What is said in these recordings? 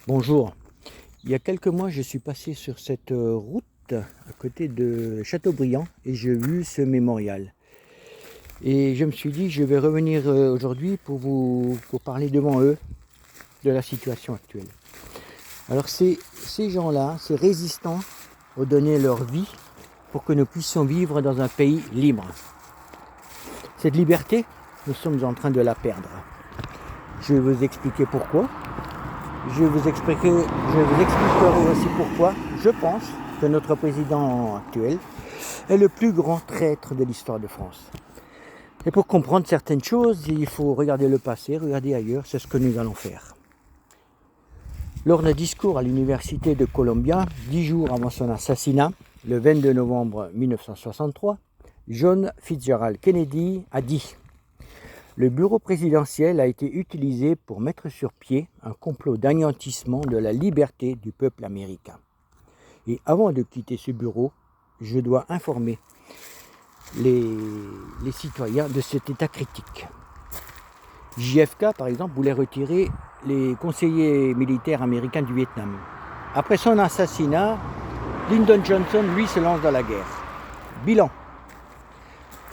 Bonjour. Il y a quelques mois, je suis passé sur cette route à côté de Châteaubriand et j'ai vu ce mémorial. Et je me suis dit, je vais revenir aujourd'hui pour parler devant eux de la situation actuelle. Alors ces gens-là, ces résistants, ont donné leur vie pour que nous puissions vivre dans un pays libre. Cette liberté, nous sommes en train de la perdre. Je vais vous expliquer pourquoi. Je vous expliquerai aussi pourquoi je pense que notre président actuel est le plus grand traître de l'histoire de France. Et pour comprendre certaines choses, il faut regarder le passé, regarder ailleurs, c'est ce que nous allons faire. Lors d'un discours à l'université de Columbia, 10 jours avant son assassinat, le 22 novembre 1963, John Fitzgerald Kennedy a dit: le bureau présidentiel a été utilisé pour mettre sur pied un complot d'anéantissement de la liberté du peuple américain. Et avant de quitter ce bureau, je dois informer les citoyens de cet état critique. JFK, par exemple, voulait retirer les conseillers militaires américains du Vietnam. Après son assassinat, Lyndon Johnson, lui, se lance dans la guerre. Bilan: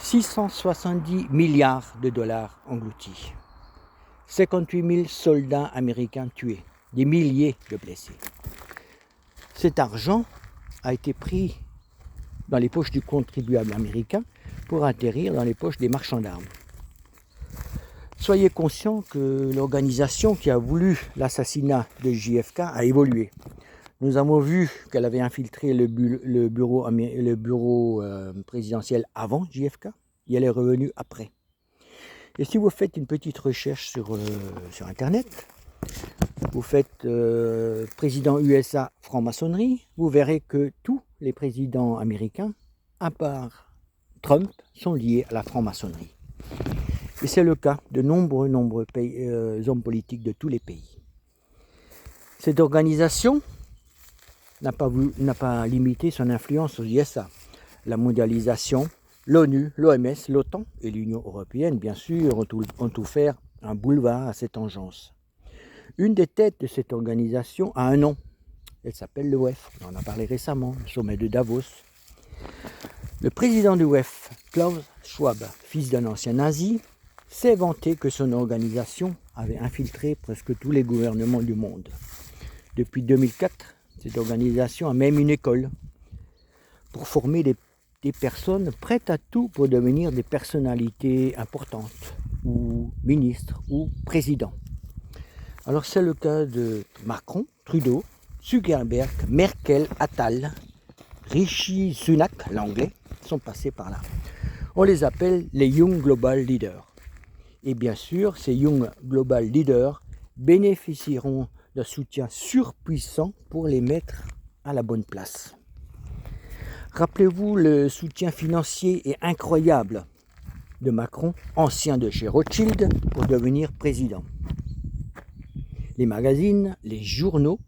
670 milliards de dollars engloutis, 58 000 soldats américains tués, des milliers de blessés. Cet argent a été pris dans les poches du contribuable américain pour atterrir dans les poches des marchands d'armes. Soyez conscients que l'organisation qui a voulu l'assassinat de JFK a évolué. Nous avons vu qu'elle avait infiltré le bureau présidentiel avant JFK et elle est revenue après. Et si vous faites une petite recherche sur Internet, vous faites président USA franc-maçonnerie, vous verrez que tous les présidents américains, à part Trump, sont liés à la franc-maçonnerie. Et c'est le cas de nombreux hommes politiques de tous les pays. Cette organisation n'a pas limité son influence aux USA. La mondialisation, l'ONU, l'OMS, l'OTAN et l'Union européenne, bien sûr, ont offert un boulevard à cette engeance. Une des têtes de cette organisation a un nom. Elle s'appelle le WEF. On en a parlé récemment, le sommet de Davos. Le président du WEF, Klaus Schwab, fils d'un ancien nazi, s'est vanté que son organisation avait infiltré presque tous les gouvernements du monde. Depuis 2004, cette organisation a même une école pour former des personnes prêtes à tout pour devenir des personnalités importantes, ou ministres, ou présidents. Alors c'est le cas de Macron, Trudeau, Zuckerberg, Merkel, Attal, Rishi Sunak, l'anglais, sont passés par là. On les appelle les Young Global Leaders. Et bien sûr, ces Young Global Leaders bénéficieront d'un soutien surpuissant pour les mettre à la bonne place. Rappelez-vous le soutien financier et incroyable de Macron, ancien de chez Rothschild, pour devenir président. Les magazines, les journaux,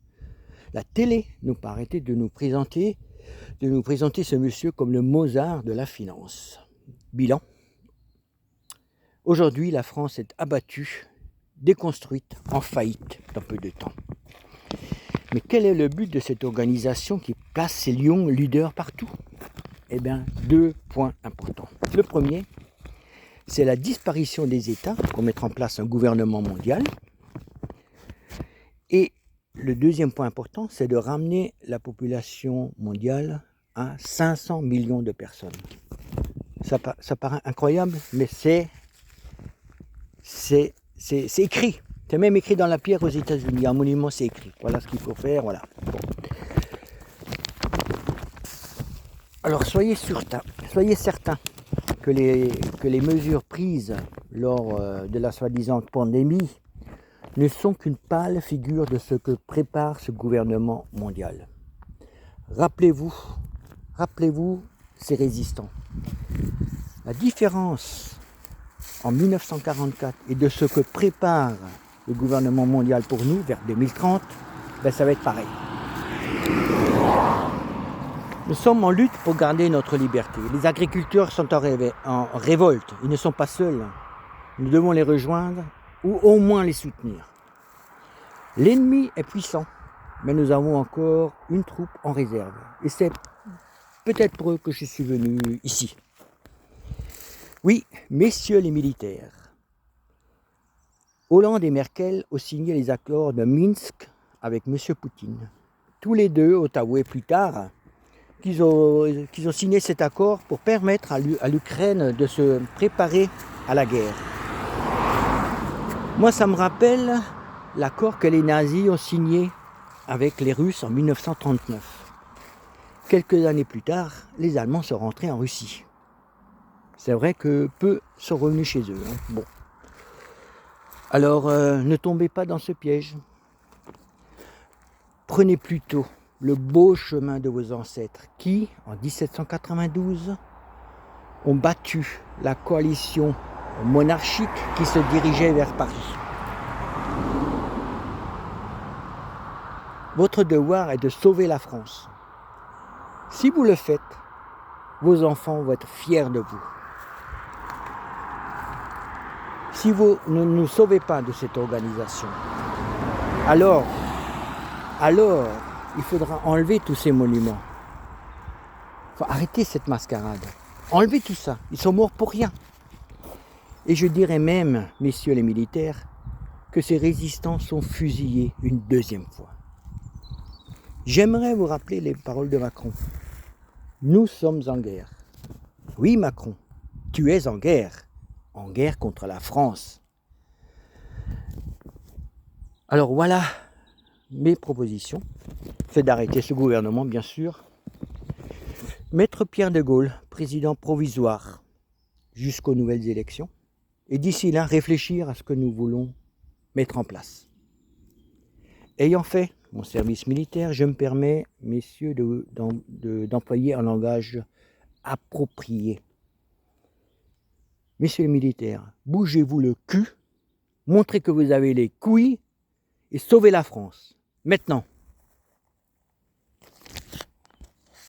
la télé nous paraîtaient de nous présenter ce monsieur comme le Mozart de la finance. Bilan: aujourd'hui, la France est abattue, déconstruite, en faillite dans peu de temps. Mais quel est le but de cette organisation qui place ses lions leaders partout? Eh bien, 2 points importants. Le premier, c'est la disparition des États pour mettre en place un gouvernement mondial. Et le deuxième point important, c'est de ramener la population mondiale à 500 millions de personnes. Ça paraît incroyable, mais c'est écrit. C'est même écrit dans la pierre aux États-Unis. Un monument, c'est écrit. Voilà ce qu'il faut faire. Voilà. Bon. Alors soyez certains que les mesures prises lors de la soi-disant pandémie ne sont qu'une pâle figure de ce que prépare ce gouvernement mondial. Rappelez-vous ces résistants. La différence en 1944 et de ce que prépare le gouvernement mondial pour nous vers 2030, ça va être pareil. Nous sommes en lutte pour garder notre liberté. Les agriculteurs sont en révolte. Ils ne sont pas seuls. Nous devons les rejoindre ou au moins les soutenir. L'ennemi est puissant, mais nous avons encore une troupe en réserve. Et c'est peut-être pour eux que je suis venu ici. Oui, messieurs les militaires, Hollande et Merkel ont signé les accords de Minsk avec M. Poutine. Tous les deux ont avoué plus tard qu'ils ont signé cet accord pour permettre à l'Ukraine de se préparer à la guerre. Moi, ça me rappelle l'accord que les nazis ont signé avec les Russes en 1939. Quelques années plus tard, les Allemands sont rentrés en Russie. C'est vrai que peu sont revenus chez eux. Bon. Alors, ne tombez pas dans ce piège. Prenez plutôt le beau chemin de vos ancêtres qui, en 1792, ont battu la coalition monarchique qui se dirigeait vers Paris. Votre devoir est de sauver la France. Si vous le faites, vos enfants vont être fiers de vous. Si vous ne nous sauvez pas de cette organisation, alors il faudra enlever tous ces monuments. Il faut arrêter cette mascarade. Enlevez tout ça. Ils sont morts pour rien. Et je dirais même, messieurs les militaires, que ces résistants sont fusillés une deuxième fois. J'aimerais vous rappeler les paroles de Macron. Nous sommes en guerre. Oui, Macron, tu es en guerre contre la France. Alors voilà mes propositions. C'est d'arrêter ce gouvernement, bien sûr. Maître Pierre de Gaulle, président provisoire jusqu'aux nouvelles élections. Et d'ici là, réfléchir à ce que nous voulons mettre en place. Ayant fait mon service militaire, je me permets, messieurs, d'employer un langage approprié. Messieurs les militaires, bougez-vous le cul, montrez que vous avez les couilles et sauvez la France. Maintenant.